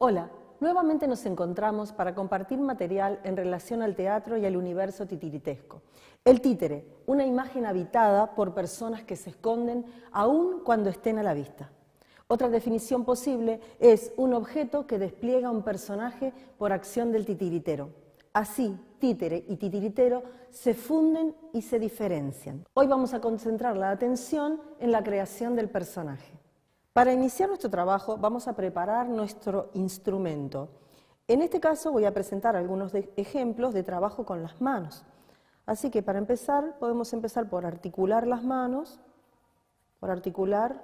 Hola, nuevamente nos encontramos para compartir material en relación al teatro y al universo titiritesco. El títere, una imagen habitada por personas que se esconden aún cuando estén a la vista. Otra definición posible es un objeto que despliega un personaje por acción del titiritero. Así, títere y titiritero se funden y se diferencian. Hoy vamos a concentrar la atención en la creación del personaje. Para iniciar nuestro trabajo vamos a preparar nuestro instrumento. En este caso voy a presentar algunos ejemplos de trabajo con las manos. Así que para empezar podemos empezar por articular las manos, por articular.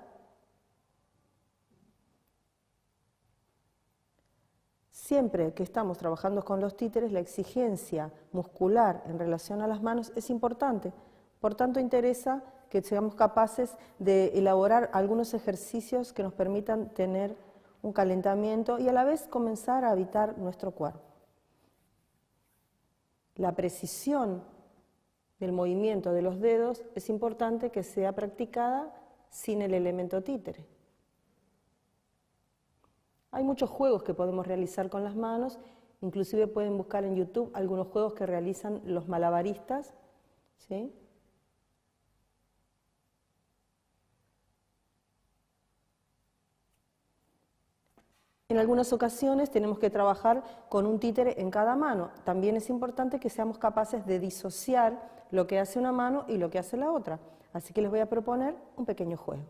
Siempre que estamos trabajando con los títeres, la exigencia muscular en relación a las manos es importante. Por tanto, interesa que seamos capaces de elaborar algunos ejercicios que nos permitan tener un calentamiento y a la vez comenzar a habitar nuestro cuerpo. La precisión del movimiento de los dedos es importante que sea practicada sin el elemento títere. Hay muchos juegos que podemos realizar con las manos, inclusive pueden buscar en YouTube algunos juegos que realizan los malabaristas, ¿sí? En algunas ocasiones tenemos que trabajar con un títere en cada mano. También es importante que seamos capaces de disociar lo que hace una mano y lo que hace la otra. Así que les voy a proponer un pequeño juego.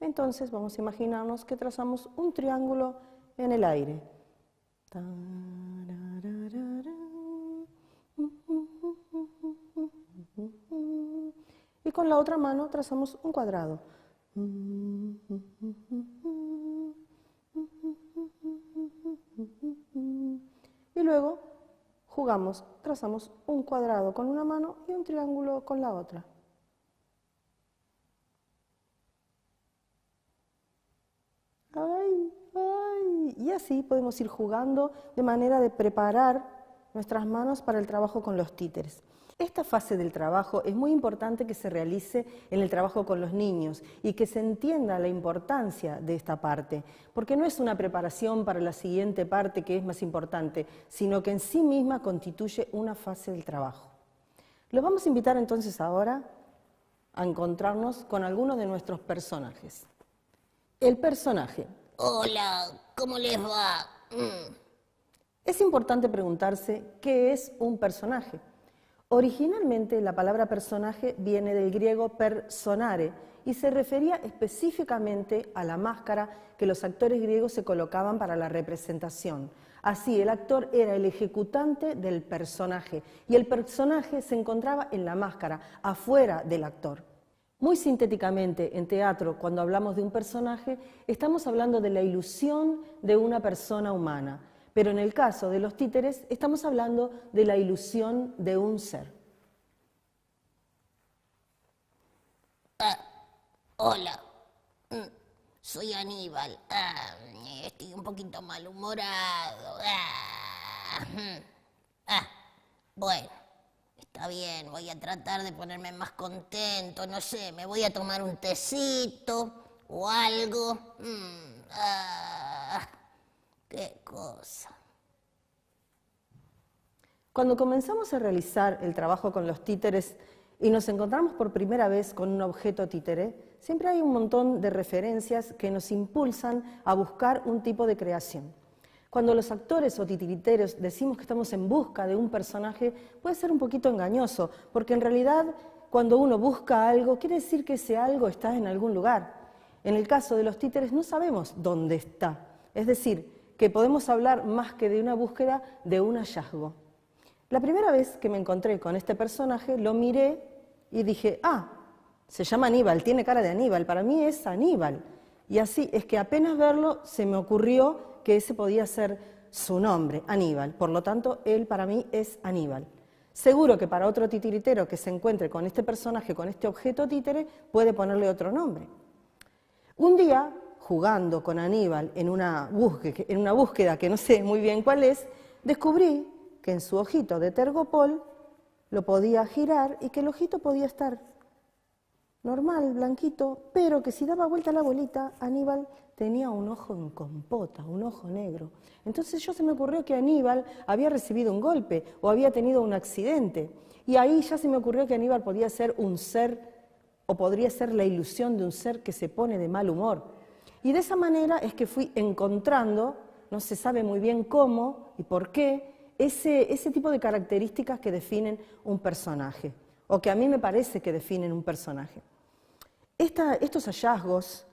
Entonces vamos a imaginarnos que trazamos un triángulo en el aire. Y con la otra mano trazamos un cuadrado. Y luego jugamos, trazamos un cuadrado con una mano y un triángulo con la otra. ¡Ay, ay! Y así podemos ir jugando de manera de preparar nuestras manos para el trabajo con los títeres. Esta fase del trabajo es muy importante que se realice en el trabajo con los niños y que se entienda la importancia de esta parte, porque no es una preparación para la siguiente parte que es más importante, sino que en sí misma constituye una fase del trabajo. Los vamos a invitar entonces ahora a encontrarnos con algunos de nuestros personajes. El personaje. Hola, ¿cómo les va? Es importante preguntarse qué es un personaje. Originalmente la palabra personaje viene del griego personare y se refería específicamente a la máscara que los actores griegos se colocaban para la representación. Así, el actor era el ejecutante del personaje y el personaje se encontraba en la máscara, afuera del actor. Muy sintéticamente, en teatro, cuando hablamos de un personaje, estamos hablando de la ilusión de una persona humana. Pero en el caso de los títeres, estamos hablando de la ilusión de un ser. Hola, soy Aníbal. Estoy un poquito malhumorado. Bueno, está bien, voy a tratar de ponerme más contento. No sé, me voy a tomar un tecito o algo. ¡Qué cosa! Cuando comenzamos a realizar el trabajo con los títeres y nos encontramos por primera vez con un objeto títere, siempre hay un montón de referencias que nos impulsan a buscar un tipo de creación. Cuando los actores o titiriteros decimos que estamos en busca de un personaje, puede ser un poquito engañoso, porque en realidad cuando uno busca algo, quiere decir que ese algo está en algún lugar. En el caso de los títeres no sabemos dónde está, es decir, que podemos hablar más que de una búsqueda, de un hallazgo. La primera vez que me encontré con este personaje, lo miré y dije, se llama Aníbal, tiene cara de Aníbal, para mí es Aníbal. Y así es que apenas verlo se me ocurrió que ese podía ser su nombre, Aníbal. Por lo tanto, él para mí es Aníbal. Seguro que para otro titiritero que se encuentre con este personaje, con este objeto títere, puede ponerle otro nombre. Un día, jugando con Aníbal en una búsqueda que no sé muy bien cuál es, descubrí que en su ojito de Tergopol lo podía girar y que el ojito podía estar normal, blanquito, pero que si daba vuelta la bolita, Aníbal tenía un ojo en compota, un ojo negro. Entonces se me ocurrió que Aníbal había recibido un golpe o había tenido un accidente. Y ahí ya se me ocurrió que Aníbal podía ser un ser, o podría ser la ilusión de un ser que se pone de mal humor. Y de esa manera es que fui encontrando, no se sabe muy bien cómo y por qué, ese tipo de características que definen un personaje, o que a mí me parece que definen un personaje. Estos hallazgos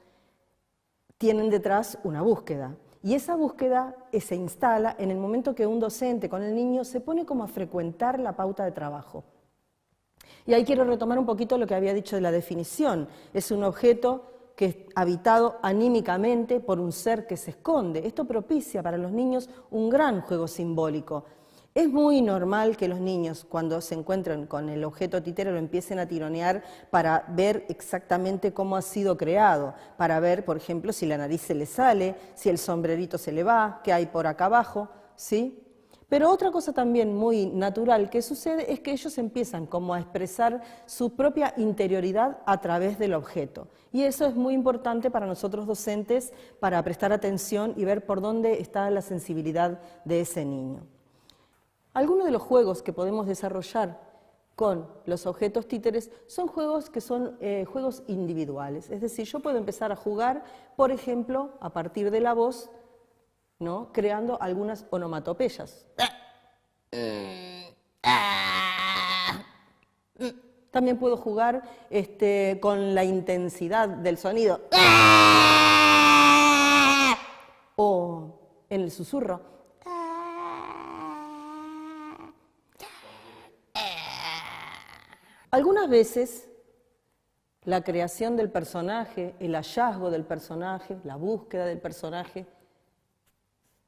tienen detrás una búsqueda, y esa búsqueda se instala en el momento que un docente con el niño se pone como a frecuentar la pauta de trabajo. Y ahí quiero retomar un poquito lo que había dicho de la definición. Es un objeto que es habitado anímicamente por un ser que se esconde. Esto propicia para los niños un gran juego simbólico. Es muy normal que los niños, cuando se encuentran con el objeto títere, lo empiecen a tironear para ver exactamente cómo ha sido creado, para ver, por ejemplo, si la nariz se le sale, si el sombrerito se le va, qué hay por acá abajo, ¿sí? Pero otra cosa también muy natural que sucede es que ellos empiezan como a expresar su propia interioridad a través del objeto. Y eso es muy importante para nosotros docentes, para prestar atención y ver por dónde está la sensibilidad de ese niño. Algunos de los juegos que podemos desarrollar con los objetos títeres son juegos que son juegos individuales. Es decir, yo puedo empezar a jugar, por ejemplo, a partir de la voz, ¿no?, creando algunas onomatopeyas. También puedo jugar con la intensidad del sonido. O en el susurro. Algunas veces la creación del personaje, el hallazgo del personaje, la búsqueda del personaje,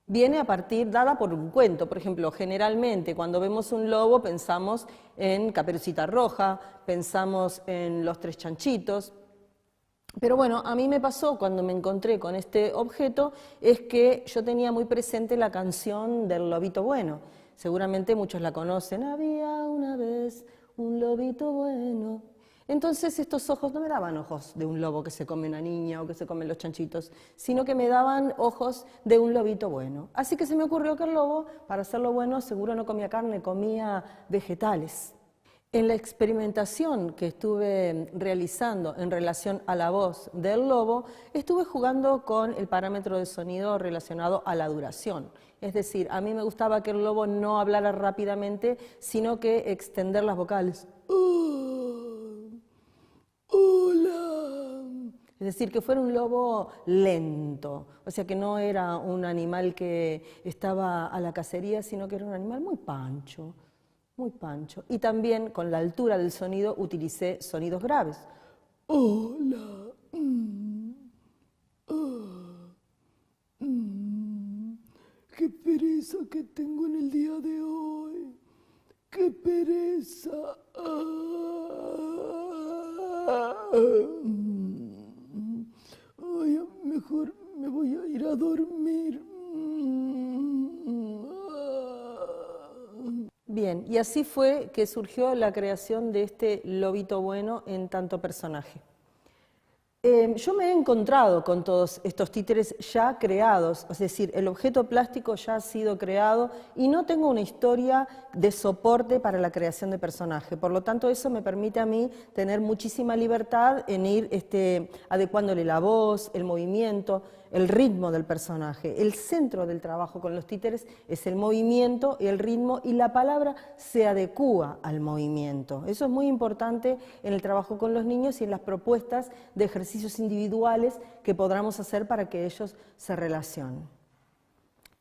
viene a partir, dada por un cuento. Por ejemplo, generalmente cuando vemos un lobo pensamos en Caperucita Roja, pensamos en Los Tres Chanchitos. Pero bueno, a mí me pasó cuando me encontré con este objeto, es que yo tenía muy presente la canción del Lobito Bueno. Seguramente muchos la conocen. Había una vez un lobito bueno. Entonces estos ojos no me daban ojos de un lobo que se come una niña o que se comen los chanchitos, sino que me daban ojos de un lobito bueno. Así que se me ocurrió que el lobo, para hacerlo bueno, seguro no comía carne, comía vegetales. En la experimentación que estuve realizando en relación a la voz del lobo, estuve jugando con el parámetro de sonido relacionado a la duración. Es decir, a mí me gustaba que el lobo no hablara rápidamente, sino que extender las vocales. Hola. Es decir, que fuera un lobo lento, o sea que no era un animal que estaba a la cacería, sino que era un animal muy pancho, muy pancho. Y también con la altura del sonido utilicé sonidos graves. Hola. Qué pereza que tengo en el día de hoy. Qué pereza. Ay, mejor me voy a ir a dormir. Bien, y así fue que surgió la creación de este lobito bueno en tanto personaje. Yo me he encontrado con todos estos títeres ya creados, es decir, el objeto plástico ya ha sido creado y no tengo una historia de soporte para la creación de personaje. Por lo tanto, eso me permite a mí tener muchísima libertad en ir adecuándole la voz, el movimiento, el ritmo del personaje. El centro del trabajo con los títeres es el movimiento y el ritmo, y la palabra se adecúa al movimiento. Eso es muy importante en el trabajo con los niños y en las propuestas de ejercicios individuales que podamos hacer para que ellos se relacionen.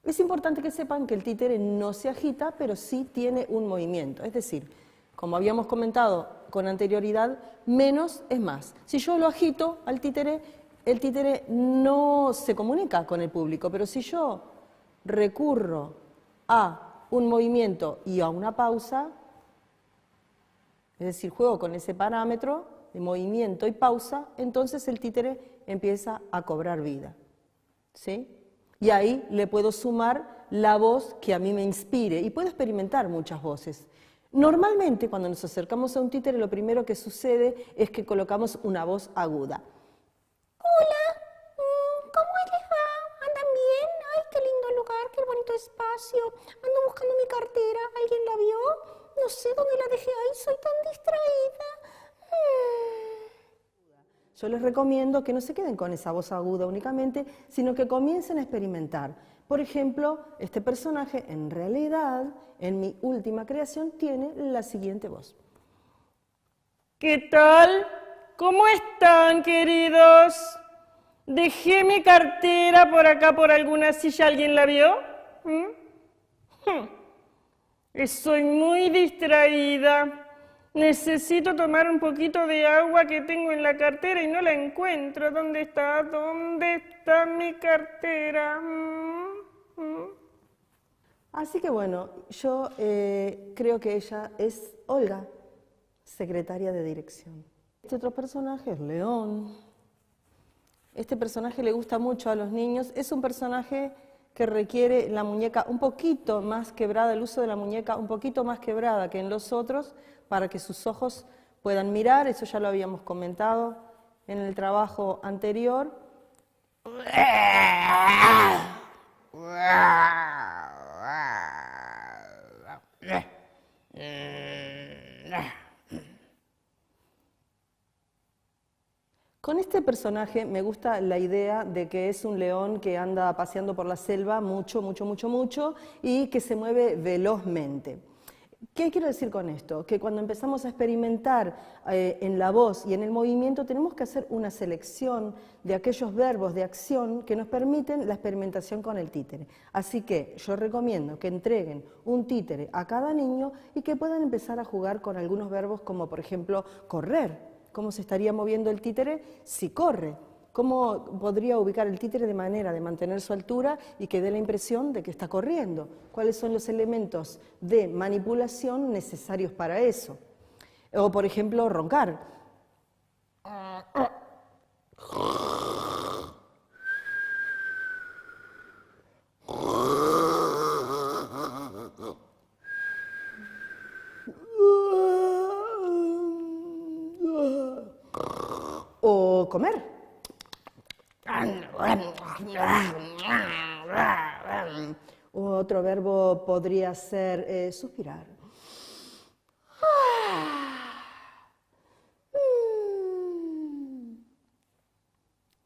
Es importante que sepan que el títere no se agita, pero sí tiene un movimiento. Es decir, como habíamos comentado con anterioridad, menos es más. Si yo lo agito al títere, el títere no se comunica con el público, pero si yo recurro a un movimiento y a una pausa, es decir, juego con ese parámetro de movimiento y pausa, entonces el títere empieza a cobrar vida, ¿sí? Y ahí le puedo sumar la voz que a mí me inspire, y puedo experimentar muchas voces. Normalmente, cuando nos acercamos a un títere, lo primero que sucede es que colocamos una voz aguda. Hola, ¿cómo les va? ¿Andan bien? Ay, qué lindo lugar, qué bonito espacio. Ando buscando mi cartera, ¿alguien la vio? No sé dónde la dejé, ay, soy tan distraída. Yo les recomiendo que no se queden con esa voz aguda únicamente, sino que comiencen a experimentar. Por ejemplo, este personaje en realidad, en mi última creación, tiene la siguiente voz. ¿Qué tal? ¿Cómo están, queridos? Dejé mi cartera por acá por alguna silla, ¿alguien la vio? Estoy muy distraída. Necesito tomar un poquito de agua que tengo en la cartera y no la encuentro. ¿Dónde está? ¿Dónde está mi cartera? Así que bueno, yo creo que ella es Olga, secretaria de dirección. Este otro personaje es León. Este personaje le gusta mucho a los niños. Es un personaje que requiere la muñeca un poquito más quebrada, el uso de la muñeca un poquito más quebrada que en los otros, para que sus ojos puedan mirar. Eso ya lo habíamos comentado en el trabajo anterior. Con este personaje me gusta la idea de que es un león que anda paseando por la selva mucho y que se mueve velozmente. ¿Qué quiero decir con esto? Que cuando empezamos a experimentar en la voz y en el movimiento tenemos que hacer una selección de aquellos verbos de acción que nos permiten la experimentación con el títere. Así que yo recomiendo que entreguen un títere a cada niño y que puedan empezar a jugar con algunos verbos como por ejemplo correr. ¿Cómo se estaría moviendo el títere si corre? ¿Cómo podría ubicar el títere de manera de mantener su altura y que dé la impresión de que está corriendo? ¿Cuáles son los elementos de manipulación necesarios para eso? O, por ejemplo, roncar. O comer. Otro verbo podría ser suspirar.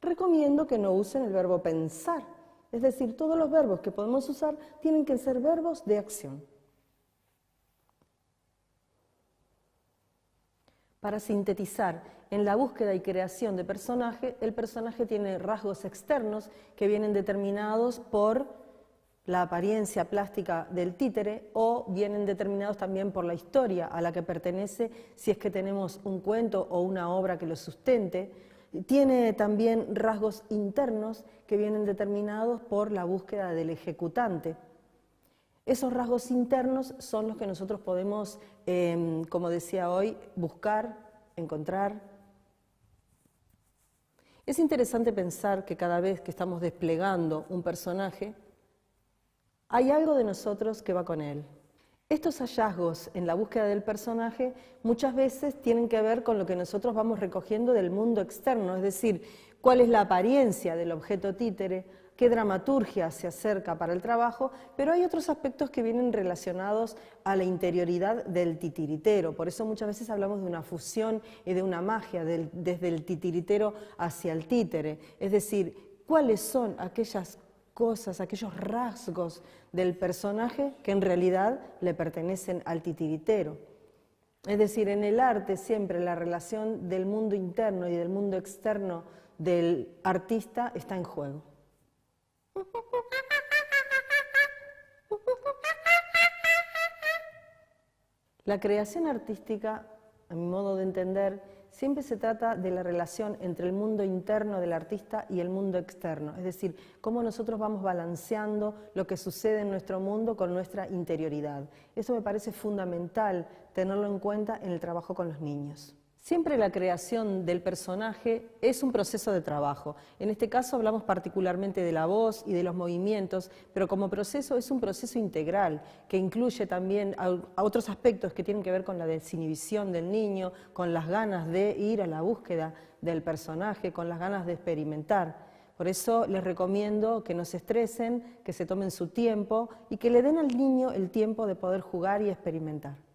Recomiendo que no usen el verbo pensar. Es decir, todos los verbos que podemos usar tienen que ser verbos de acción. Para sintetizar, en la búsqueda y creación de personaje, el personaje tiene rasgos externos que vienen determinados por la apariencia plástica del títere o vienen determinados también por la historia a la que pertenece, si es que tenemos un cuento o una obra que lo sustente. Tiene también rasgos internos que vienen determinados por la búsqueda del ejecutante. Esos rasgos internos son los que nosotros podemos, como decía hoy, buscar, encontrar. Es interesante pensar que cada vez que estamos desplegando un personaje, hay algo de nosotros que va con él. Estos hallazgos en la búsqueda del personaje muchas veces tienen que ver con lo que nosotros vamos recogiendo del mundo externo, es decir, cuál es la apariencia del objeto títere, qué dramaturgia se acerca para el trabajo, pero hay otros aspectos que vienen relacionados a la interioridad del titiritero. Por eso muchas veces hablamos de una fusión y de una magia desde el titiritero hacia el títere. Es decir, cuáles son aquellas cosas, aquellos rasgos del personaje que en realidad le pertenecen al titiritero. Es decir, en el arte siempre la relación del mundo interno y del mundo externo del artista está en juego. La creación artística, a mi modo de entender, siempre se trata de la relación entre el mundo interno del artista y el mundo externo, es decir, cómo nosotros vamos balanceando lo que sucede en nuestro mundo con nuestra interioridad. Eso me parece fundamental tenerlo en cuenta en el trabajo con los niños. Siempre la creación del personaje es un proceso de trabajo. En este caso hablamos particularmente de la voz y de los movimientos, pero como proceso es un proceso integral que incluye también a otros aspectos que tienen que ver con la desinhibición del niño, con las ganas de ir a la búsqueda del personaje, con las ganas de experimentar. Por eso les recomiendo que no se estresen, que se tomen su tiempo y que le den al niño el tiempo de poder jugar y experimentar.